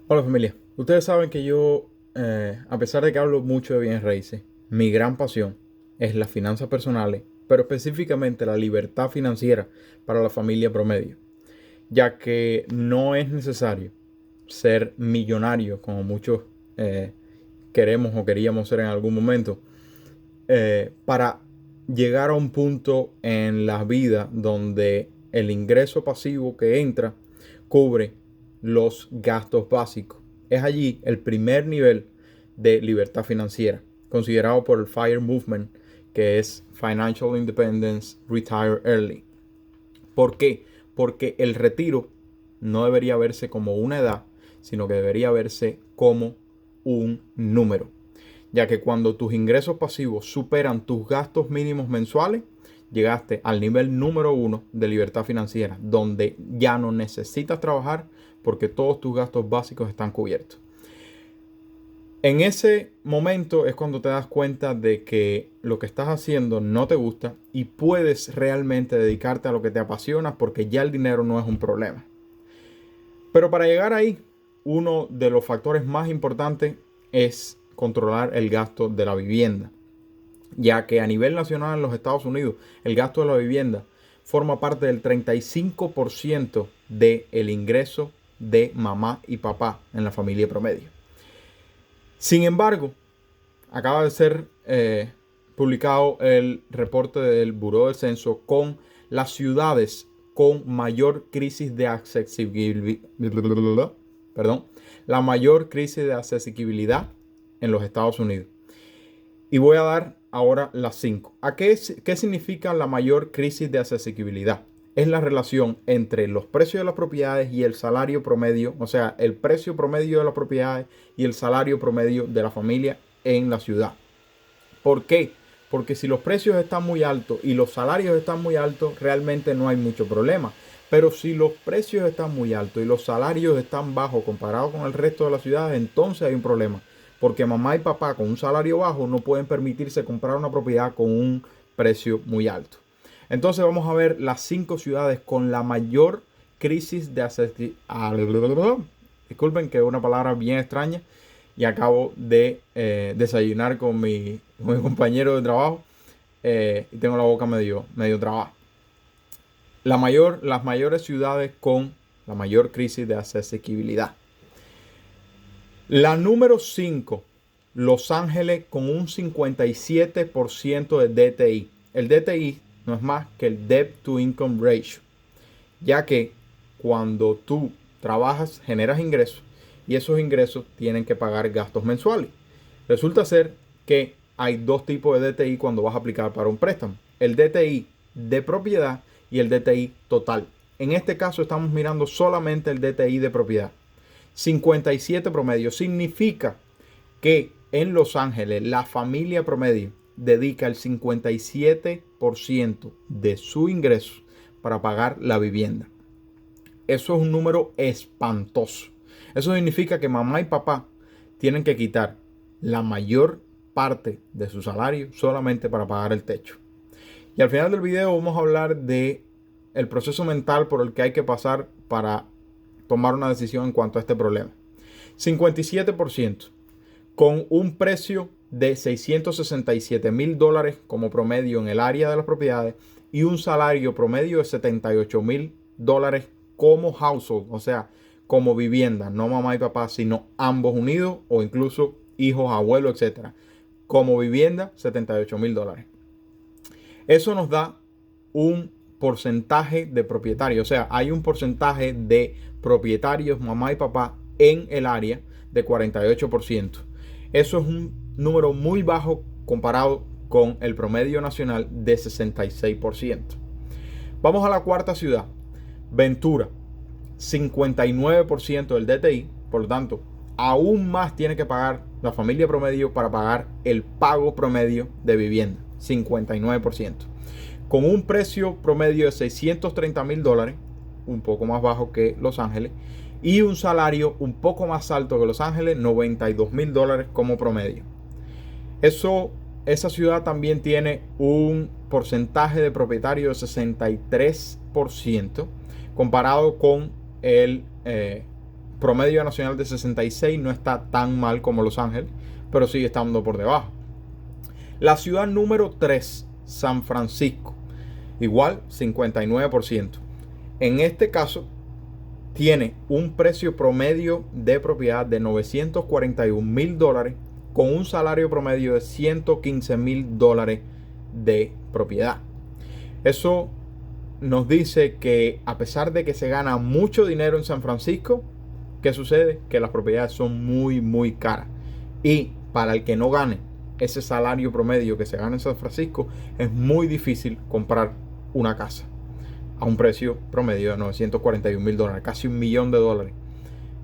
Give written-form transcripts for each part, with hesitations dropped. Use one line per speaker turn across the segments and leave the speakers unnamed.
Hola familia, ustedes saben que yo, a pesar de que hablo mucho de bienes raíces, mi gran pasión es las finanzas personales, pero específicamente la libertad financiera para la familia promedio, ya que no es necesario ser millonario como muchos eh, queremos o queríamos ser en algún momento, para llegar a un punto en la vida donde el ingreso pasivo que entra cubre los gastos básicos. Es allí el primer nivel de libertad financiera, considerado por el FIRE Movement, que es Financial Independence Retire Early. ¿Por qué? Porque el retiro no debería verse como una edad, sino que debería verse como un número, ya que cuando tus ingresos pasivos superan tus gastos mínimos mensuales, llegaste al nivel número uno de libertad financiera, donde ya no necesitas trabajar porque todos tus gastos básicos están cubiertos. En ese momento es cuando te das cuenta de que lo que estás haciendo no te gusta y puedes realmente dedicarte a lo que te apasiona porque ya el dinero no es un problema. Pero para llegar ahí, uno de los factores más importantes es controlar el gasto de la vivienda, ya que a nivel nacional en los Estados Unidos el gasto de la vivienda forma parte del 35% del ingreso de mamá y papá en la familia promedio. Sin embargo, acaba de ser publicado el reporte del Buró del Censo con las ciudades con mayor crisis de accesibilidad, perdón, la mayor crisis de accesibilidad en los Estados Unidos. Y voy a dar ahora las 5. ¿Qué significa la mayor crisis de accesibilidad? Es la relación entre los precios de las propiedades y el salario promedio, o sea, el precio promedio de las propiedades y el salario promedio de la familia en la ciudad. ¿Por qué? Porque si los precios están muy altos y los salarios están muy altos, realmente no hay mucho problema. Pero si los precios están muy altos y los salarios están bajos comparados con el resto de las ciudades, entonces hay un problema. Porque mamá y papá con un salario bajo no pueden permitirse comprar una propiedad con un precio muy alto. Entonces vamos a ver las 5 ciudades con la mayor crisis de accesibilidad. Disculpen que es una palabra bien extraña y acabo de desayunar con mi compañero de trabajo, y tengo la boca medio trabada. Las mayores ciudades con la mayor crisis de accesibilidad. La número 5, Los Ángeles con un 57% de DTI. El DTI no es más que el Debt to Income Ratio, ya que cuando tú trabajas generas ingresos y esos ingresos tienen que pagar gastos mensuales. Resulta ser que hay dos tipos de DTI cuando vas a aplicar para un préstamo. El DTI de propiedad y el DTI total. En este caso estamos mirando solamente el DTI de propiedad. 57 promedio significa que en Los Ángeles la familia promedio dedica el 57% de su ingreso para pagar la vivienda. Eso es un número espantoso. Eso significa que mamá y papá tienen que quitar la mayor parte de su salario solamente para pagar el techo. Y al final del video vamos a hablar de el proceso mental por el que hay que pasar para tomar una decisión en cuanto a este problema. 57% con un precio de $667,000 como promedio en el área de las propiedades y un salario promedio de $78,000 como household, o sea, como vivienda, no mamá y papá, sino ambos unidos o incluso hijos, abuelos, etcétera. Como vivienda, $78,000. Eso nos da un porcentaje de propietarios, o sea, hay un porcentaje de propietarios, mamá y papá, en el área de 48%. Eso es un número muy bajo comparado con el promedio nacional de 66%. Vamos a la cuarta ciudad, Ventura, 59% del DTI, por lo tanto, aún más tiene que pagar la familia promedio para pagar el pago promedio de vivienda, 59%. Con un precio promedio de $630,000, un poco más bajo que Los Ángeles, y un salario un poco más alto que Los Ángeles, $92,000 como promedio. Esa ciudad también tiene un porcentaje de propietarios de 63% comparado con el promedio nacional de 66 no está tan mal como Los Ángeles, pero sigue estando por debajo. La ciudad número 3, San Francisco, igual 59%. En este caso, tiene un precio promedio de propiedad de $941,000 con un salario promedio de $115,000 de propiedad. Eso nos dice que a pesar de que se gana mucho dinero en San Francisco, ¿qué sucede? Que las propiedades son muy, muy caras. Y para el que no gane ese salario promedio que se gana en San Francisco, es muy difícil comprar una casa a un precio promedio de $941,000, casi $1,000,000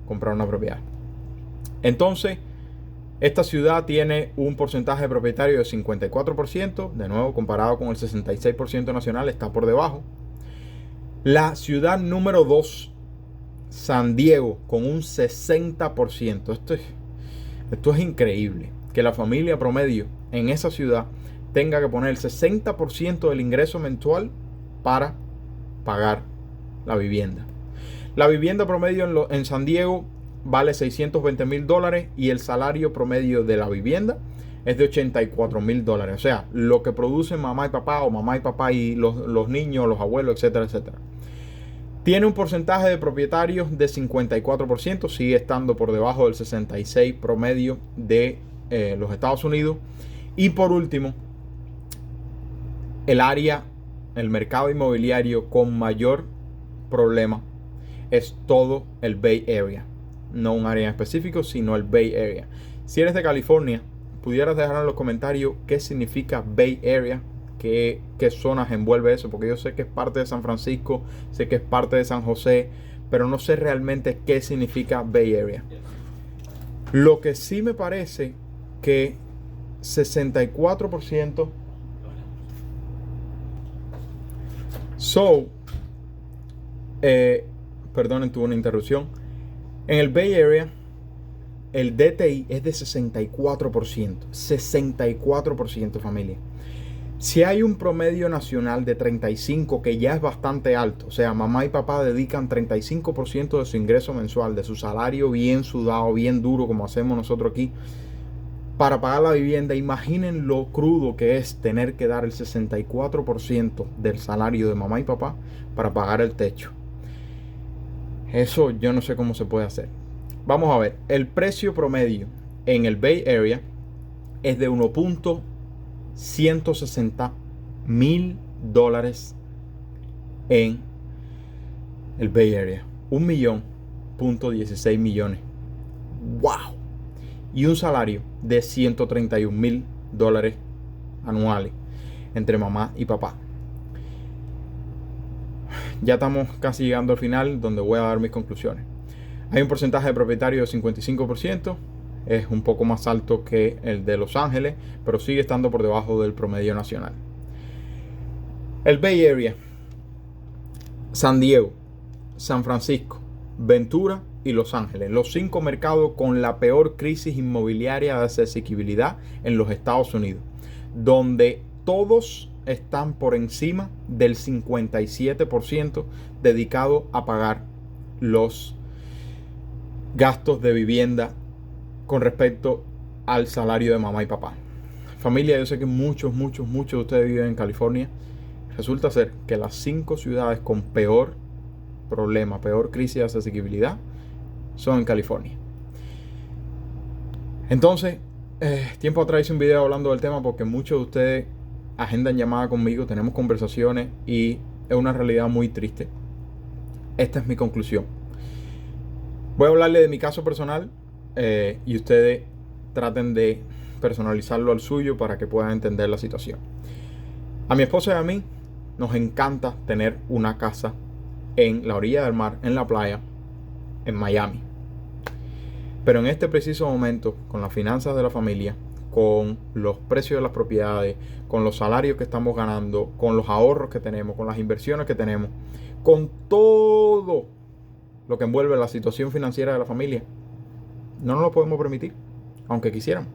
comprar una propiedad. Entonces, esta ciudad tiene un porcentaje de propietario de 54%, de nuevo comparado con el 66% nacional, está por debajo. La ciudad número 2, San Diego, con un 60%. Esto es increíble, que la familia promedio en esa ciudad tenga que poner el 60% del ingreso mensual para pagar la vivienda. La vivienda promedio en San Diego vale $620,000 y el salario promedio de la vivienda es de $84,000. O sea, lo que producen mamá y papá, o mamá y papá y los niños, los abuelos, etcétera, etcétera. Tiene un porcentaje de propietarios de 54%, sigue estando por debajo del 66% promedio de los Estados Unidos. Y por último, el mercado inmobiliario con mayor problema es todo el Bay Area. No un área en específico, sino el Bay Area. Si eres de California, pudieras dejar en los comentarios qué significa Bay Area, qué zonas envuelve eso, porque yo sé que es parte de San Francisco, sé que es parte de San José, pero no sé realmente qué significa Bay Area. Lo que sí me parece que 64%. Perdonen, tuve una interrupción. En el Bay Area, el DTI es de 64%. 64%, familia. Si hay un promedio nacional de 35%, que ya es bastante alto, o sea, mamá y papá dedican 35% de su ingreso mensual, de su salario bien sudado, bien duro, como hacemos nosotros aquí, para pagar la vivienda. Imaginen lo crudo que es tener que dar el 64% del salario de mamá y papá para pagar el techo. Eso yo no sé cómo se puede hacer. Vamos a ver, el precio promedio en el Bay Area es de $1.160.000 en el Bay Area. $1.16 millones. ¡Wow! Y un salario de $131,000 anuales entre mamá y papá. Ya estamos casi llegando al final, donde voy a dar mis conclusiones. Hay un porcentaje de propietario de 55%, es un poco más alto que el de Los Ángeles, pero sigue estando por debajo del promedio nacional. El Bay Area, San Diego, San Francisco, Ventura y Los Ángeles, los 5 mercados con la peor crisis inmobiliaria de asequibilidad en los Estados Unidos, donde todos están por encima del 57% dedicado a pagar los gastos de vivienda con respecto al salario de mamá y papá. Familia, yo sé que muchos de ustedes viven en California. Resulta ser que las 5 ciudades con peor problema, peor crisis de asequibilidad son en California. Entonces, tiempo atrás hice un video hablando del tema porque muchos de ustedes agendan llamada conmigo, tenemos conversaciones y es una realidad muy triste. Esta es mi conclusión. Voy a hablarle de mi caso personal y ustedes traten de personalizarlo al suyo para que puedan entender la situación. A mi esposa y a mí nos encanta tener una casa en la orilla del mar, en la playa, en Miami. Pero en este preciso momento, con las finanzas de la familia, con los precios de las propiedades, con los salarios que estamos ganando, con los ahorros que tenemos, con las inversiones que tenemos, con todo lo que envuelve la situación financiera de la familia, no nos lo podemos permitir, aunque quisiéramos.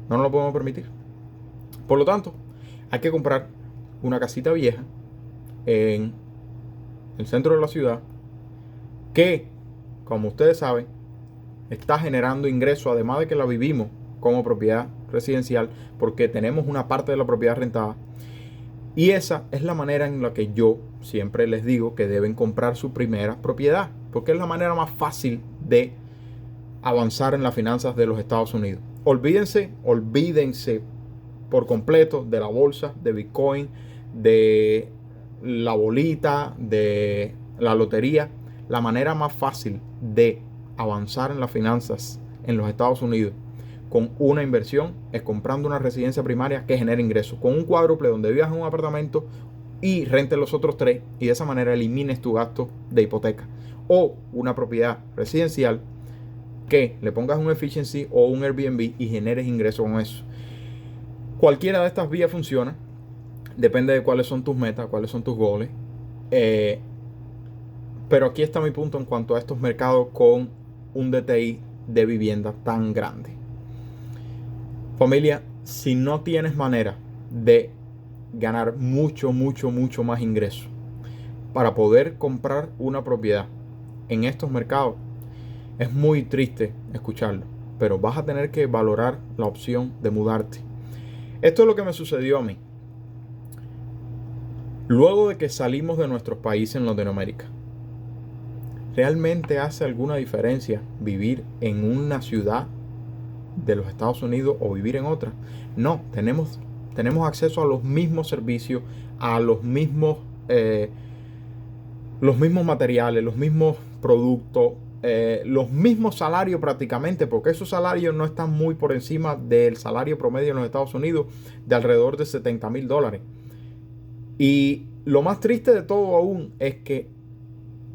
No nos lo podemos permitir. Por lo tanto, hay que comprar una casita vieja en el centro de la ciudad que como ustedes saben, está generando ingresos, además de que la vivimos como propiedad residencial, porque tenemos una parte de la propiedad rentada. Y esa es la manera en la que yo siempre les digo que deben comprar su primera propiedad, porque es la manera más fácil de avanzar en las finanzas de los Estados Unidos. Olvídense por completo de la bolsa, de Bitcoin, de la bolita, de la lotería. La manera más fácil de avanzar en las finanzas en los Estados Unidos con una inversión es comprando una residencia primaria que genere ingresos, con un cuádruple donde vivas en un apartamento y rentes los otros 3 y de esa manera elimines tu gasto de hipoteca, o una propiedad residencial que le pongas un efficiency o un Airbnb y generes ingresos con eso. Cualquiera de estas vías funciona, depende de cuáles son tus metas, cuáles son tus goles. Pero aquí está mi punto en cuanto a estos mercados con un DTI de vivienda tan grande. Familia, si no tienes manera de ganar mucho más ingresos para poder comprar una propiedad en estos mercados, es muy triste escucharlo, pero vas a tener que valorar la opción de mudarte. Esto es lo que me sucedió a mí. Luego de que salimos de nuestros países en Latinoamérica, ¿realmente hace alguna diferencia vivir en una ciudad de los Estados Unidos o vivir en otra? No, tenemos acceso a los mismos servicios, a los mismos materiales, los mismos productos, los mismos salarios prácticamente, porque esos salarios no están muy por encima del salario promedio en los Estados Unidos de alrededor de $70,000. Y lo más triste de todo aún es que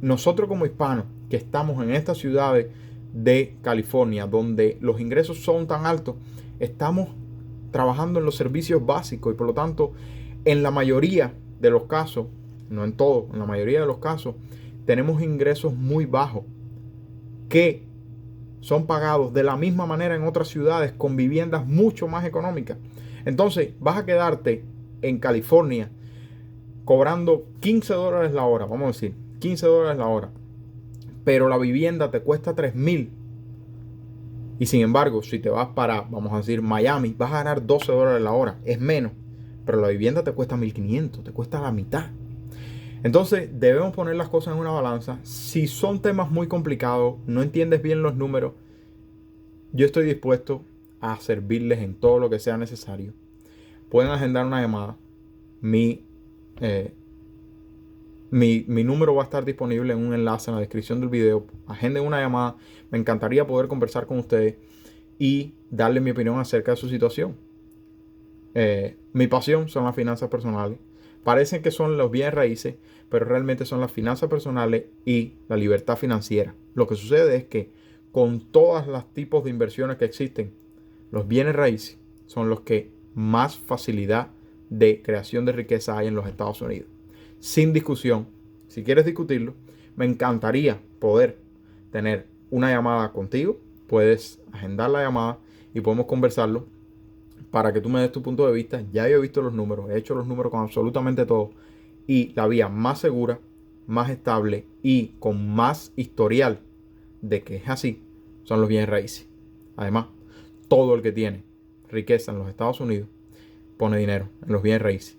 nosotros como hispanos que estamos en estas ciudades de California, donde los ingresos son tan altos, estamos trabajando en los servicios básicos y por lo tanto, en la mayoría de los casos, no en todo, en la mayoría de los casos, tenemos ingresos muy bajos que son pagados de la misma manera en otras ciudades con viviendas mucho más económicas. Entonces, vas a quedarte en California cobrando $15 la hora, vamos a decir, $15 la hora, pero la vivienda te cuesta $3,000. Y sin embargo, si te vas para, vamos a decir, Miami, vas a ganar $12 la hora, es menos, pero la vivienda te cuesta $1,500, te cuesta la mitad. Entonces, debemos poner las cosas en una balanza. Si son temas muy complicados, no entiendes bien los números, yo estoy dispuesto a servirles en todo lo que sea necesario. Pueden agendar una llamada. Mi número va a estar disponible en un enlace en la descripción del video. Agenden una llamada. Me encantaría poder conversar con ustedes y darle mi opinión acerca de su situación. Mi pasión son las finanzas personales. Parecen que son los bienes raíces, pero realmente son las finanzas personales y la libertad financiera. Lo que sucede es que con todos los tipos de inversiones que existen, los bienes raíces son los que más facilidad de creación de riqueza hay en los Estados Unidos. Sin discusión, si quieres discutirlo, me encantaría poder tener una llamada contigo. Puedes agendar la llamada y podemos conversarlo para que tú me des tu punto de vista. Ya yo he visto los números, he hecho los números con absolutamente todo. Y la vía más segura, más estable y con más historial de que es así, son los bienes raíces. Además, todo el que tiene riqueza en los Estados Unidos pone dinero en los bienes raíces.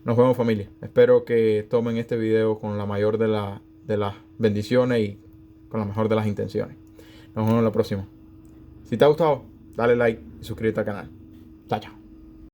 Nos vemos, familia. Espero que tomen este video con la mayor de las bendiciones y con la mejor de las intenciones. Nos vemos en la próxima. Si te ha gustado, dale like y suscríbete al canal. Chao, chao.